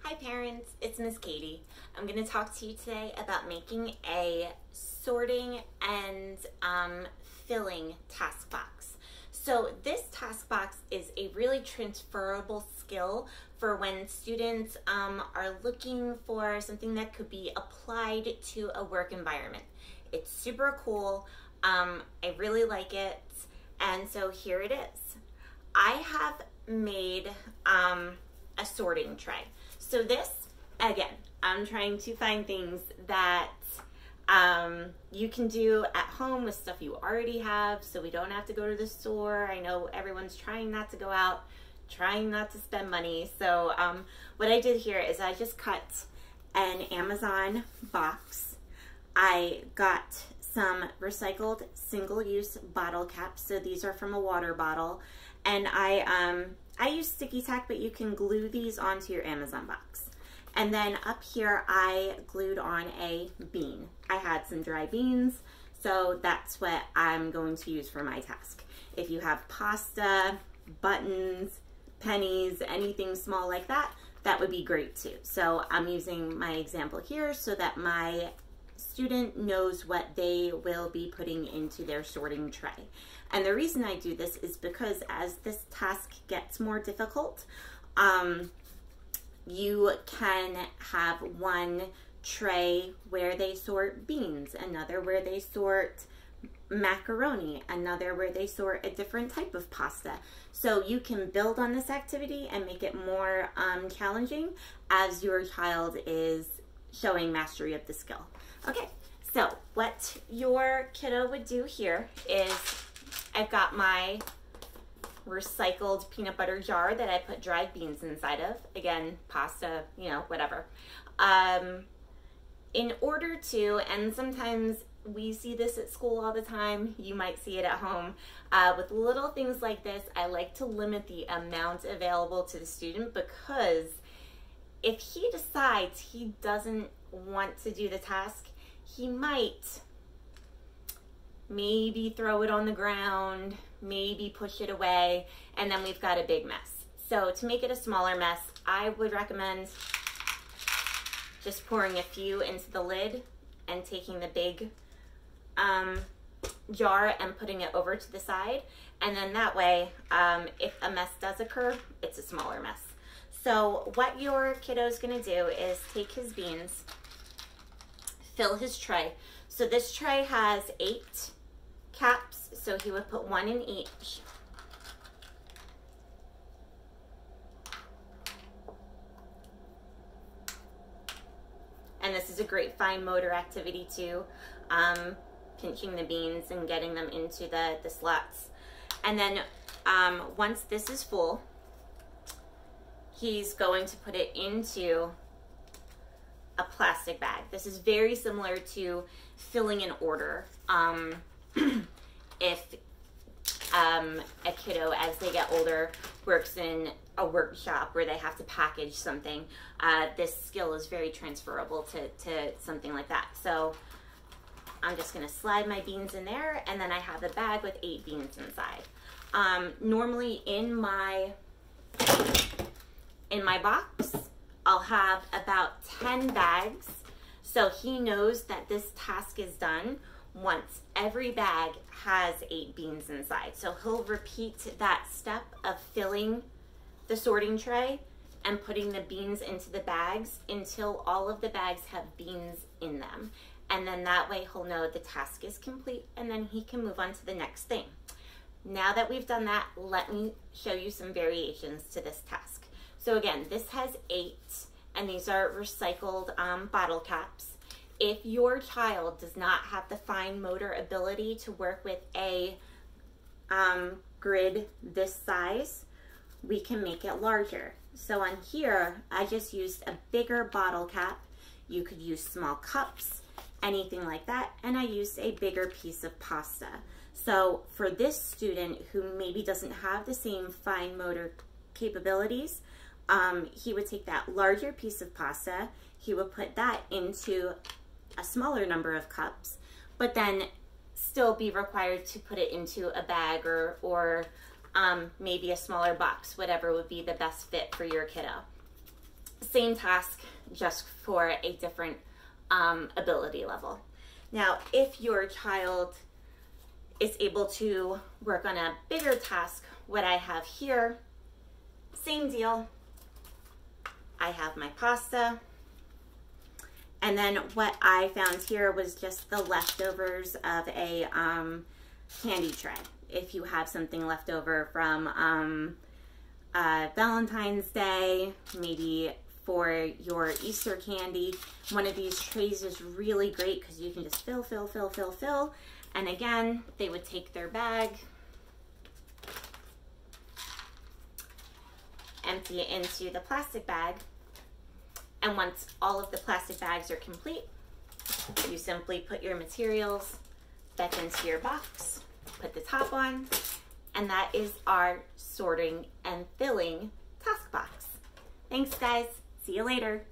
Hi parents, it's Miss Katie. I'm going to talk to you today about making a sorting and filling task box. So this task box is a really transferable skill for when students are looking for something that could be applied to a work environment. It's super cool. I really like it. And so here it is. I have made a sorting tray. So this, again, I'm trying to find things that you can do at home with stuff you already have, so we don't have to go to the store. I know everyone's trying not to go out, trying not to spend money. So what I did here is I just cut an Amazon box. I got some recycled single-use bottle caps. So these are from a water bottle. And I use sticky tack, but you can glue these onto your Amazon box. And then up here, I glued on a bean. I had some dry beans, so that's what I'm going to use for my task. If you have pasta, buttons, pennies, anything small like that, that would be great too. So I'm using my example here so that my student knows what they will be putting into their sorting tray. And the reason I do this is because as this task gets more difficult, you can have one tray where they sort beans, another where they sort macaroni, another where they sort a different type of pasta. So you can build on this activity and make it more challenging as your child is showing mastery of the skill. Okay, so what your kiddo would do here is I've got my recycled peanut butter jar that I put dried beans inside of. Again, pasta, you know, whatever. In order to, and sometimes we see this at school all the time, you might see it at home, with little things like this, I like to limit the amount available to the student, because if he decides he doesn't want to do the task, he might maybe throw it on the ground, maybe push it away, and then we've got a big mess. So to make it a smaller mess, I would recommend just pouring a few into the lid and taking the big jar and putting it over to the side. And then that way, if a mess does occur, it's a smaller mess. So what your kiddo's gonna do is take his beans, fill his tray. So this tray has 8 caps, so he would put 1 in each. And this is a great fine motor activity too, pinching the beans and getting them into the slots. And then once this is full, he's going to put it into a plastic bag. This is very similar to filling an order. If a kiddo, as they get older, works in a workshop where they have to package something, this skill is very transferable to something like that. So I'm just gonna slide my beans in there, and then I have a bag with 8 beans inside. Normally in my box, I'll have about 10 bags, so he knows that this task is done once every bag has 8 beans inside. So he'll repeat that step of filling the sorting tray and putting the beans into the bags until all of the bags have beans in them. And then that way he'll know the task is complete, and then he can move on to the next thing. Now that we've done that, let me show you some variations to this task. So again, this has 8, and these are recycled bottle caps. If your child does not have the fine motor ability to work with a grid this size, we can make it larger. So on here, I just used a bigger bottle cap. You could use small cups, anything like that, and I used a bigger piece of pasta. So for this student who maybe doesn't have the same fine motor capabilities, he would take that larger piece of pasta, he would put that into a smaller number of cups, but then still be required to put it into a bag or maybe a smaller box, whatever would be the best fit for your kiddo. Same task, just for a different ability level. Now, if your child is able to work on a bigger task, what I have here, same deal. I have my pasta. And then what I found here was just the leftovers of a candy tray. If you have something left over from Valentine's Day, maybe for your Easter candy, one of these trays is really great because you can just fill, fill, fill, fill, fill. And again, they would take their bag, empty it into the plastic bag, and once all of the plastic bags are complete, you simply put your materials back into your box, put the top on, and that is our sorting and filling task box. Thanks, guys. See you later.